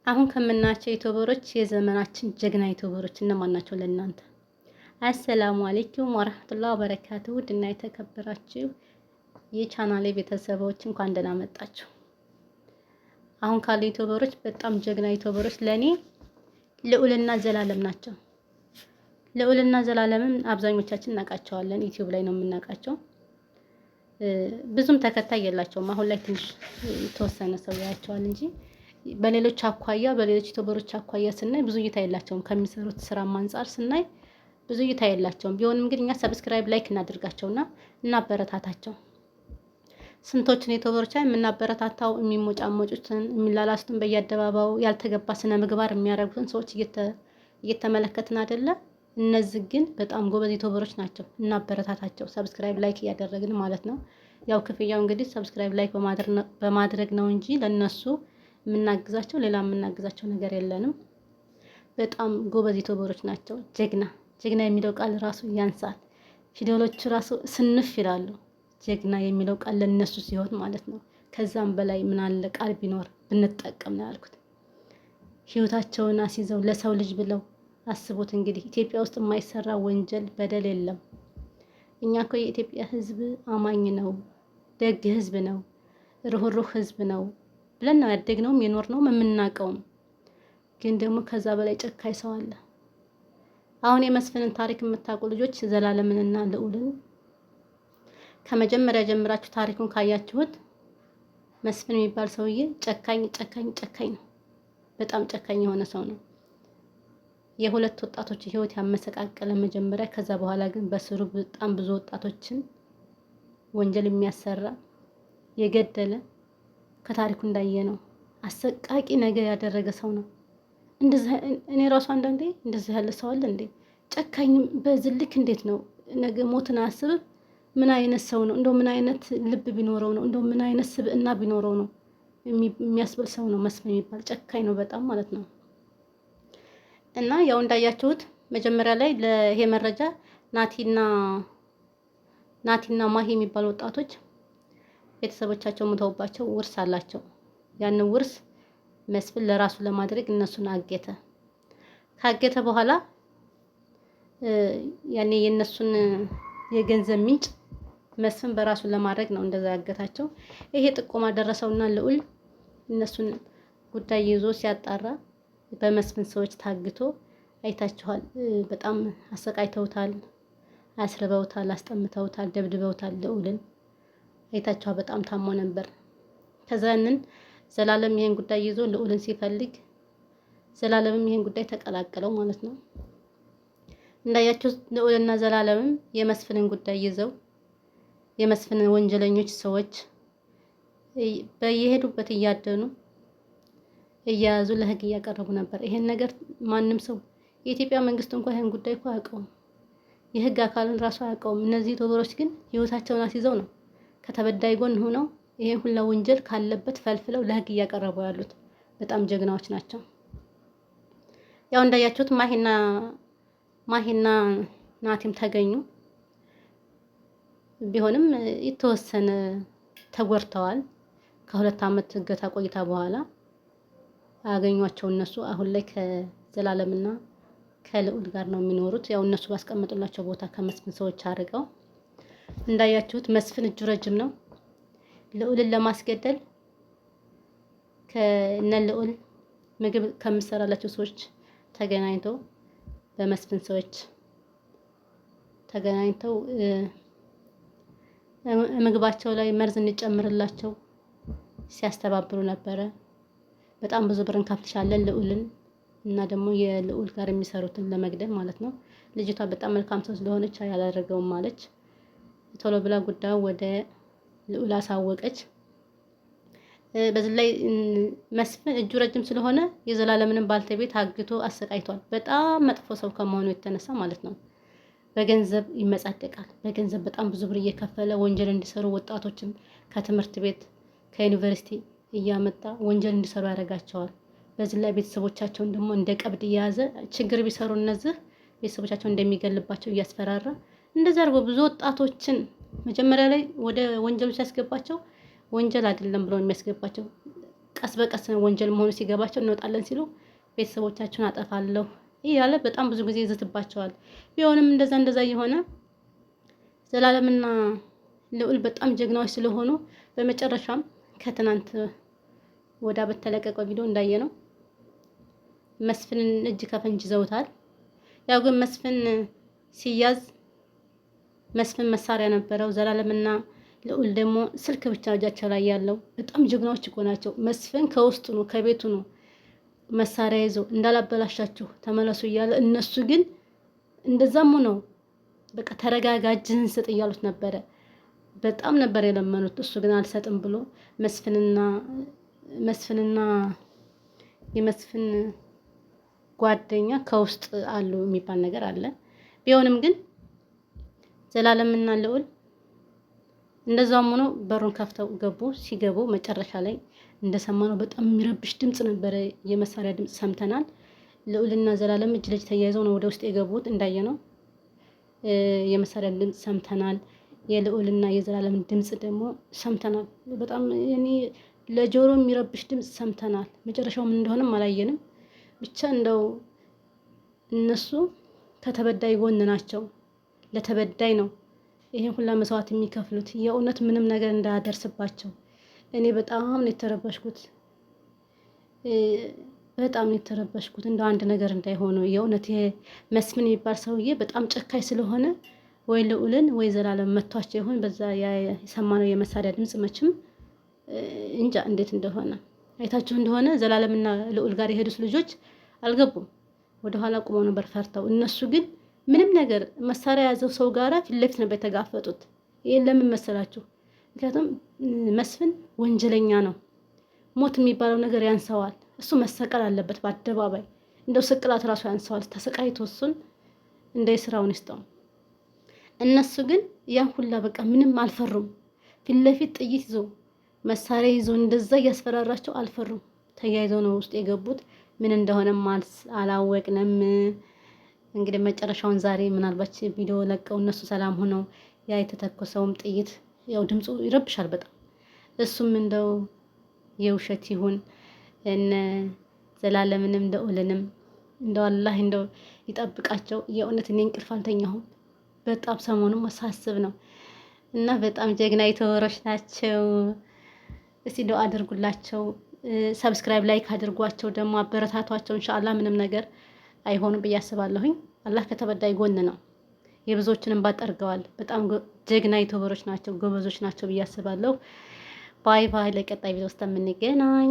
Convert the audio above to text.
አሁን ከምናያቸው ዩቲዩበሮች የዘመናችን ጀግና ዩቲዩበሮች እነማን ናቸው ለእናንተ? አሰላሙ አለይኩም ወራህመቱላሂ ወበረካቱሁ። ውድና የተከበራችሁ የቻናሌ ቤተሰቦች እንኳን ደህና መጣችሁ። አሁን ካሉ ዩቲዩበሮች በጣም ጀግና ዩቲዩበሮች ለኔ ልዑልና ዘላለም ናቸው። ልዑልና ዘላለምን አብዛኞቻችን እናውቃቸዋለን፣ ዩቲዩብ ላይ ነው የምናውቃቸው። ብዙም ተከታይ የላቸውም። አሁን ላይ ትንሽ የተወሰነ ሰው ያያቸዋል እንጂ በሌሎች ዩቲዩበሮች አኳያ ስናይ ብዙ እይታ የላቸውም። ከሚሰሩት ስራ አንፃር ስናይ ብዙ እይታ የላቸውም። ቢሆንም ግን እኛ ሰብስክራይብ ላይክ እናድርጋቸውና እናበረታታቸው። ስንቶችን ዩቲዩበሮች የምናበረታታው የሚሞጫሞጩትን የሚላላሱትን በየአደባባዩ ያልተገባ ስነ ምግባር የሚያደርጉትን ሰዎች እየተመለከትን አይደለ? እነዚህ ግን በጣም ጎበዝ ዩቲዩበሮች ናቸው። እናበረታታቸው፣ ሰብስክራይብ ላይክ እያደረግን ማለት ነው። ያው ክፍያው እንግዲህ ሰብስክራይብ ላይክ በማድረግ ነው እንጂ ለነሱ የምናግዛቸው ሌላ የምናግዛቸው ነገር የለንም። በጣም ጎበዝ ዩቲዩበሮች ናቸው። ጀግና የሚለው ቃል ራሱ ያንሳል። ፊደሎቹ ራሱ ስንፍ ይላሉ። ጀግና የሚለው ቃል ለነሱ ሲሆን ማለት ነው። ከዛም በላይ ምን አለ ቃል ቢኖር ብንጠቀም ነው ያልኩት። ህይወታቸውን አስይዘው ለሰው ልጅ ብለው አስቡት እንግዲህ ኢትዮጵያ ውስጥ የማይሰራ ወንጀል በደል የለም። እኛ እኮ የኢትዮጵያ ህዝብ አማኝ ነው፣ ደግ ህዝብ ነው፣ ሩህሩህ ህዝብ ነው ብለን ነው ያደግነውም የኖርነውም የምናውቀውም። ግን ደግሞ ከዛ በላይ ጨካኝ ሰው አለ። አሁን የመስፍንን ታሪክ የምታውቁ ልጆች ዘላለምንና ልዑልን ከመጀመሪያ ጀምራችሁ ታሪኩን ካያችሁት መስፍን የሚባል ሰውዬ ጨካኝ ነው። በጣም ጨካኝ የሆነ ሰው ነው። የሁለት ወጣቶች ህይወት ያመሰቃቀለ መጀመሪያ፣ ከዛ በኋላ ግን በስሩ በጣም ብዙ ወጣቶችን ወንጀል የሚያሰራ የገደለ ከታሪኩ እንዳየነው አሰቃቂ ነገር ያደረገ ሰው ነው። እንደዚህ እኔ ራሱ አንዳንዴ እንደዚህ ያለ ሰው አለ እንዴ? ጨካኝ በዚህ ልክ እንዴት ነው? ነገ ሞትን አያስብም? ምን አይነት ሰው ነው? እንደው ምን አይነት ልብ ቢኖረው ነው? እንደው ምን አይነት ስብዕና ቢኖረው ነው የሚያስብል ሰው ነው መስፍን የሚባል። ጨካኝ ነው በጣም ማለት ነው። እና ያው እንዳያችሁት መጀመሪያ ላይ ለይሄ መረጃ ናቲና ማሂ የሚባሉ ወጣቶች ቤተሰቦቻቸው ሞተውባቸው ውርስ አላቸው። ያን ውርስ መስፍን ለራሱ ለማድረግ እነሱን አገተ። ካገተ በኋላ ያኔ የነሱን የገንዘብ ምንጭ መስፍን በራሱ ለማድረግ ነው እንደዛ ያገታቸው። ይሄ ጥቆማ ደረሰውና ልዑል እነሱን ጉዳይ ይዞ ሲያጣራ በመስፍን ሰዎች ታግቶ አይታችኋል። በጣም አሰቃይተውታል፣ አስርበውታል፣ አስጠምተውታል፣ ደብድበውታል። ልዑልን አይታችኋል። በጣም ታሞ ነበር። ከዛንን ዘላለም ይሄን ጉዳይ ይዞ ልዑልን ሲፈልግ ዘላለምም ይሄን ጉዳይ ተቀላቀለው ማለት ነው። እንዳያችሁ ልዑልና ዘላለምም የመስፍንን ጉዳይ ይዘው የመስፍን ወንጀለኞች ሰዎች በየሄዱበት እያደኑ እያያዙ ለህግ እያቀረቡ ነበር። ይሄን ነገር ማንም ሰው የኢትዮጵያ መንግስት እንኳን ይሄን ጉዳይ እኮ አያውቀውም። የህግ አካልን ራሱ አያውቀውም። እነዚህ ዩቲዩበሮች ግን ህይወታቸውን አስይዘው ነው ከተበዳይ ጎን ሆነው ይሄን ሁላ ወንጀል ካለበት ፈልፍለው ለህግ እያቀረቡ ያሉት በጣም ጀግናዎች ናቸው። ያው እንዳያችሁት ማሂና ናቲም ተገኙ። ቢሆንም የተወሰነ ተጎድተዋል። ከ2 ዓመት እገታ ቆይታ በኋላ አገኟቸው። እነሱ አሁን ላይ ከዘላለምና ከልዑል ጋር ነው የሚኖሩት። ያው እነሱ ባስቀመጡላቸው ቦታ ከመስፍን ሰዎች አድርገው እንዳያችሁት መስፍን እጁ ረጅም ነው። ልዑልን ለማስገደል ከነ ልዑል ምግብ ከምሰራላቸው ሰዎች ተገናኝተው በመስፍን ሰዎች ተገናኝተው ምግባቸው ላይ መርዝ እንጨምርላቸው ሲያስተባብሩ ነበረ። በጣም ብዙ ብር እንከፍልሻለን ልዑልን እና ደግሞ የልዑል ጋር የሚሰሩትን ለመግደል ማለት ነው። ልጅቷ በጣም መልካም ሰው ስለሆነች ያላደረገውም ማለች። ቶሎ ብላ ጉዳዩ ወደ ልዑል አሳወቀች። በዚህ ላይ መስፍን እጁ ረጅም ስለሆነ የዘላለምንም ባልተቤት አግቶ አሰቃይቷል። በጣም መጥፎ ሰው ከመሆኑ የተነሳ ማለት ነው። በገንዘብ ይመጻደቃል። በገንዘብ በጣም ብዙ ብር እየከፈለ ወንጀል እንዲሰሩ ወጣቶችን ከትምህርት ቤት ከዩኒቨርሲቲ እያመጣ ወንጀል እንዲሰሩ ያደርጋቸዋል። በዚህ ላይ ቤተሰቦቻቸውን ደግሞ እንደ ቀብድ እየያዘ ችግር ቢሰሩ እነዚህ ቤተሰቦቻቸውን እንደሚገልባቸው እያስፈራራ እንደዛ አድርጎ ብዙ ወጣቶችን መጀመሪያ ላይ ወደ ወንጀሉ ሲያስገባቸው ወንጀል አይደለም ብሎ የሚያስገባቸው ቀስ በቀስ ወንጀል መሆኑ ሲገባቸው እንወጣለን ሲሉ ቤተሰቦቻችሁን አጠፋለሁ እያለ በጣም ብዙ ጊዜ ይዝትባቸዋል። ቢሆንም እንደዛ እየሆነ ዘላለምና ልዑል በጣም ጀግናዎች ስለሆኑ በመጨረሻም ከትናንት ወዳ በተለቀቀው ቪዲዮ እንዳየነው መስፍንን እጅ ከፈንጅ ይዘውታል። ያው ግን መስፍን ሲያዝ መስፍን መሳሪያ ነበረው። ዘላለምና ልዑል ደግሞ ስልክ ብቻ እጃቸው ላይ ያለው በጣም ጀግናዎች እኮ ናቸው። መስፍን ከውስጡ ነው ከቤቱ ነው መሳሪያ ይዘው እንዳላበላሻችሁ ተመለሱ እያለ እነሱ ግን እንደዛም ነው በቃ ተረጋጋ እጅህን ስጥ እያሉት ነበረ። በጣም ነበር የለመኑት። እሱ ግን አልሰጥም ብሎ መስፍንና የመስፍን ጓደኛ ከውስጥ አሉ የሚባል ነገር አለ። ቢሆንም ግን ዘላለምና ልዑል እንደዛም ሆኖ በሩን ከፍተው ገቡ። ሲገቡ መጨረሻ ላይ እንደሰማነው በጣም የሚረብሽ ድምጽ ነበረ። የመሳሪያ ድምጽ ሰምተናል። ልዑልና ዘላለም እጅ ለእጅ ተያይዘው ነው ወደ ውስጥ የገቡት። እንዳየነው የመሳሪያ ድምጽ ሰምተናል። የልዑልና የዘላለም ድምጽ ደግሞ ሰምተናል። በጣም እኔ ለጆሮ የሚረብሽ ድምጽ ሰምተናል። መጨረሻው ምን እንደሆነም አላየንም። ብቻ እንደው እነሱ ከተበዳይ ጎን ናቸው። ለተበዳይ ነው ይሄን ሁላ መስዋዕት የሚከፍሉት የእውነት ምንም ነገር እንዳያደርስባቸው። እኔ በጣም ነው የተረበሽኩት። እንደው አንድ ነገር እንዳይሆኑ የእውነት ይሄ መስፍን የሚባል ሰውዬ በጣም ጨካኝ ስለሆነ ወይ ልዑልን ወይ ዘላለም መቷቸው ይሆን በዛ የሰማነው የመሳሪያ ድምጽ መቼም እንጃ እንዴት እንደሆነ አይታችሁ እንደሆነ ዘላለምና ልዑል ጋር የሄዱት ልጆች አልገቡም። ወደኋላ ቆመው ነበር ፈርተው። እነሱ ግን ምንም ነገር መሳሪያ የያዘው ሰው ጋራ ፊት ለፊት ነበር የተጋፈጡት። ይሄን ለምን መሰላችሁ? ምክንያቱም መስፍን ወንጀለኛ ነው። ሞት የሚባለው ነገር ያንሰዋል። እሱ መሰቀል አለበት በአደባባይ። እንደው ስቅላት ራሱ ያንሰዋል። ተሰቃይቶ እሱን እንደ ስራውን ይስጠው። እነሱ ግን ያን ሁላ በቃ ምንም አልፈሩም። ፊት ለፊት ጥይት ይዞ መሳሪያ ይዞ እንደዛ እያስፈራራቸው አልፈሩም። ተያይዘው ነው ውስጥ የገቡት። ምን እንደሆነም አላወቅንም። እንግዲህ መጨረሻውን ዛሬ ምናልባት ቪዲዮ ለቀው እነሱ ሰላም ሆነው ያ የተተኮሰውም ጥይት ያው ድምፁ ይረብሻል በጣም። እሱም እንደው የውሸት ይሁን እነ ዘላለምንም ልዑልንም እንደው አላህ እንደው ይጠብቃቸው። የእውነት እኔ እንቅልፍ አልተኛሁም በጣም ሰሞኑን ማሳስብ ነው እና በጣም ጀግና የተወሮች ናቸው። እስቲ ዱአ አድርጉላቸው። ሰብስክራይብ ላይክ አድርጓቸው። ደግሞ አበረታቷቸው። ኢንሻአላህ ምንም ነገር አይሆኑም ብዬ አስባለሁኝ። አላህ ከተበዳይ ጎን ነው። የብዙዎችንም ባጠርገዋል። በጣም ጀግና ዩቲዩበሮች ናቸው፣ ጎበዞች ናቸው ብዬ አስባለሁ። ባይ ባይ። ለቀጣይ ቪዲዮ ውስጥ የምንገናኝ